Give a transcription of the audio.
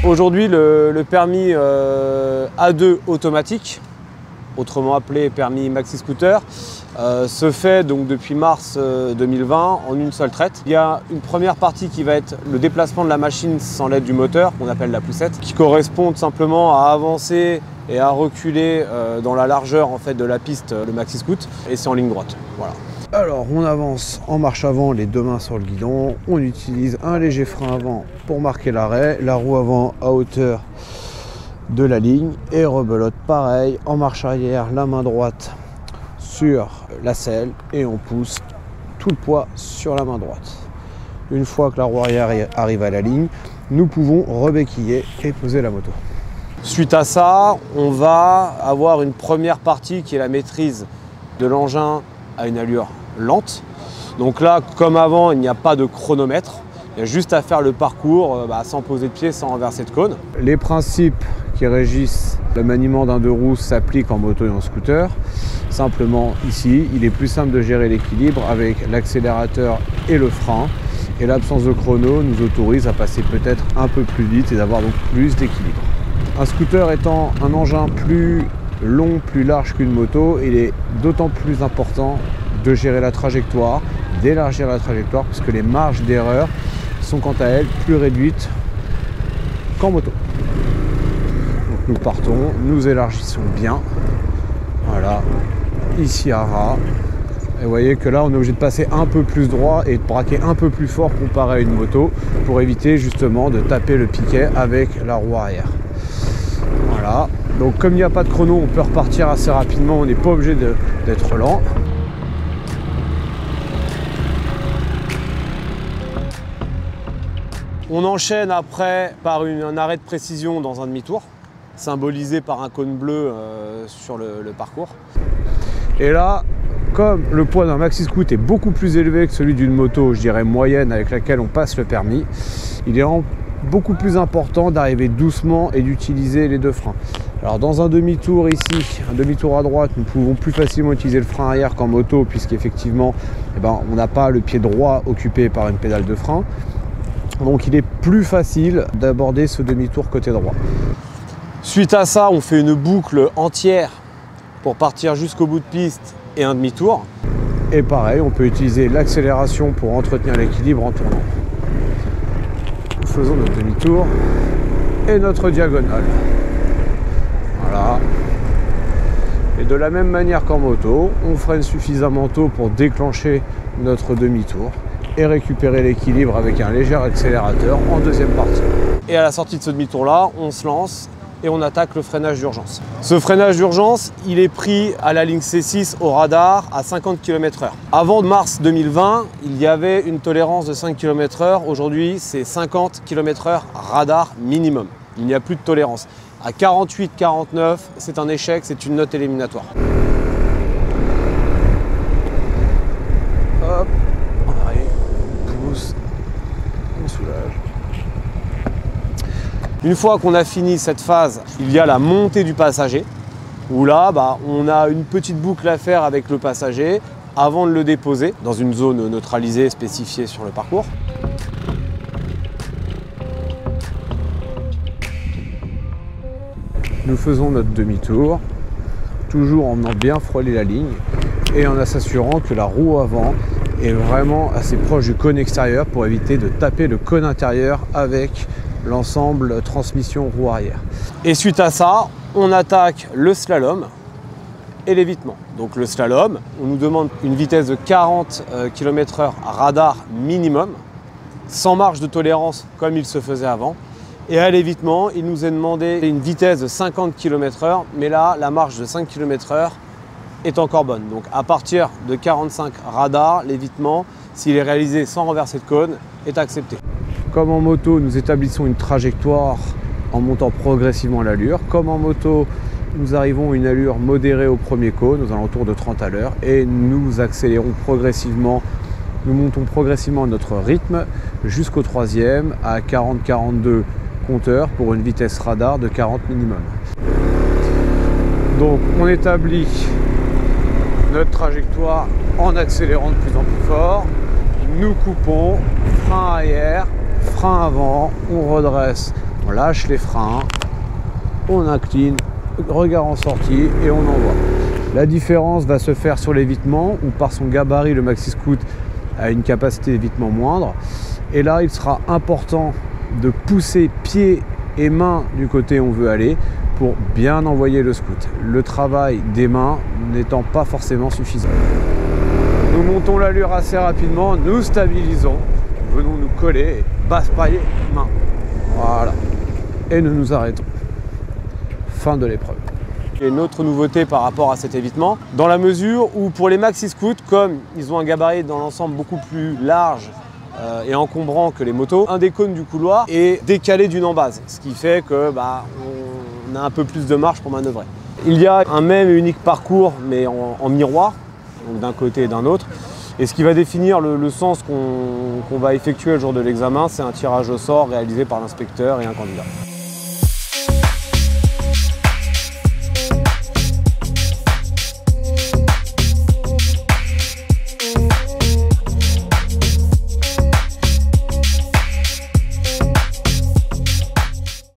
Aujourd'hui, le permis A2 automatique, autrement appelé permis maxi scooter, se fait donc depuis mars 2020 en une seule traite. Il y a une première partie qui va être le déplacement de la machine sans l'aide du moteur, qu'on appelle la poussette, qui correspond tout simplement à avancer et à reculer dans la largeur en fait, de la piste, le maxi scoot, et c'est en ligne droite. Voilà. Alors on avance en marche avant, les deux mains sur le guidon, on utilise un léger frein avant pour marquer l'arrêt, la roue avant à hauteur de la ligne et rebelote pareil, en marche arrière, la main droite sur la selle et on pousse tout le poids sur la main droite. Une fois que la roue arrière arrive à la ligne, nous pouvons rebéquiller et poser la moto. Suite à ça, on va avoir une première partie qui est la maîtrise de l'engin à une allure lente. Donc là, comme avant, il n'y a pas de chronomètre. Il y a juste à faire le parcours sans poser de pied, sans renverser de cône. Les principes qui régissent le maniement d'un deux roues s'appliquent en moto et en scooter. Simplement ici, il est plus simple de gérer l'équilibre avec l'accélérateur et le frein. Et l'absence de chrono nous autorise à passer peut-être un peu plus vite et d'avoir donc plus d'équilibre. Un scooter étant un engin plus long, plus large qu'une moto, il est d'autant plus important de gérer la trajectoire, d'élargir la trajectoire, puisque les marges d'erreur sont quant à elles plus réduites qu'en moto. Donc nous partons, nous élargissons bien, voilà, ici à ras, et vous voyez que là on est obligé de passer un peu plus droit et de braquer un peu plus fort comparé à une moto, pour éviter justement de taper le piquet avec la roue arrière. Voilà, donc comme il n'y a pas de chrono, on peut repartir assez rapidement, on n'est pas obligé d'être lent. On enchaîne après par un arrêt de précision dans un demi-tour, symbolisé par un cône bleu sur le parcours. Et là, comme le poids d'un maxi scoot est beaucoup plus élevé que celui d'une moto, je dirais moyenne, avec laquelle on passe le permis, il est beaucoup plus important d'arriver doucement et d'utiliser les deux freins. Alors dans un demi-tour ici, un demi-tour à droite, nous pouvons plus facilement utiliser le frein arrière qu'en moto, puisqu'effectivement on n'a pas le pied droit occupé par une pédale de frein. Donc il est plus facile d'aborder ce demi-tour côté droit. Suite à ça, on fait une boucle entière pour partir jusqu'au bout de piste et un demi-tour. Et pareil, on peut utiliser l'accélération pour entretenir l'équilibre en tournant. Nous faisons notre demi-tour et notre diagonale. Voilà. Et de la même manière qu'en moto, on freine suffisamment tôt pour déclencher notre demi-tour et récupérer l'équilibre avec un léger accélérateur en deuxième partie. Et à la sortie de ce demi-tour-là, on se lance et on attaque le freinage d'urgence. Ce freinage d'urgence, il est pris à la ligne C6 au radar à 50 km/h. Avant mars 2020, il y avait une tolérance de 5 km/h. Aujourd'hui, c'est 50 km/h radar minimum. Il n'y a plus de tolérance. À 48-49, c'est un échec, c'est une note éliminatoire. Hop, on arrive, on pousse, on soulage. Une fois qu'on a fini cette phase, il y a la montée du passager, où là, on a une petite boucle à faire avec le passager avant de le déposer dans une zone neutralisée spécifiée sur le parcours. Nous faisons notre demi-tour, toujours en menant bien frôler la ligne et en s'assurant que la roue avant est vraiment assez proche du cône extérieur pour éviter de taper le cône intérieur avec l'ensemble transmission roue arrière. Et suite à ça, on attaque le slalom et l'évitement. Donc le slalom, on nous demande une vitesse de 40 km/h radar minimum, sans marge de tolérance comme il se faisait avant. Et à l'évitement, il nous est demandé une vitesse de 50 km/h, mais là, la marge de 5 km/h est encore bonne. Donc à partir de 45 radar, l'évitement, s'il est réalisé sans renverser de cône, est accepté. Comme en moto, nous établissons une trajectoire en montant progressivement l'allure. Comme en moto, nous arrivons à une allure modérée au premier cône, aux alentours de 30 à l'heure, et nous accélérons progressivement. Nous montons progressivement à notre rythme jusqu'au troisième à 40-42 compteurs pour une vitesse radar de 40 minimum. Donc on établit notre trajectoire en accélérant de plus en plus fort. Nous coupons, frein arrière, frein avant, on redresse, On lâche les freins, on incline, regard en sortie et on envoie. La différence va se faire sur l'évitement où par son gabarit le Maxi-Scoot a une capacité d'évitement moindre. Et là il sera important de pousser pieds et mains du côté où on veut aller pour bien envoyer le scoot. Le travail des mains n'étant pas forcément suffisant. Nous montons l'allure assez rapidement, nous stabilisons, venons nous coller, basse paille, main. Voilà. Et nous nous arrêtons. Fin de l'épreuve. Il y a une autre nouveauté par rapport à cet évitement, dans la mesure où pour les Maxi-Scoots, comme ils ont un gabarit dans l'ensemble beaucoup plus large et encombrant que les motos, un des cônes du couloir est décalé d'une embase, ce qui fait que on a un peu plus de marge pour manœuvrer. Il y a un même et unique parcours, mais en miroir, donc d'un côté et d'un autre. Et ce qui va définir le sens qu'on va effectuer le jour de l'examen, c'est un tirage au sort réalisé par l'inspecteur et un candidat.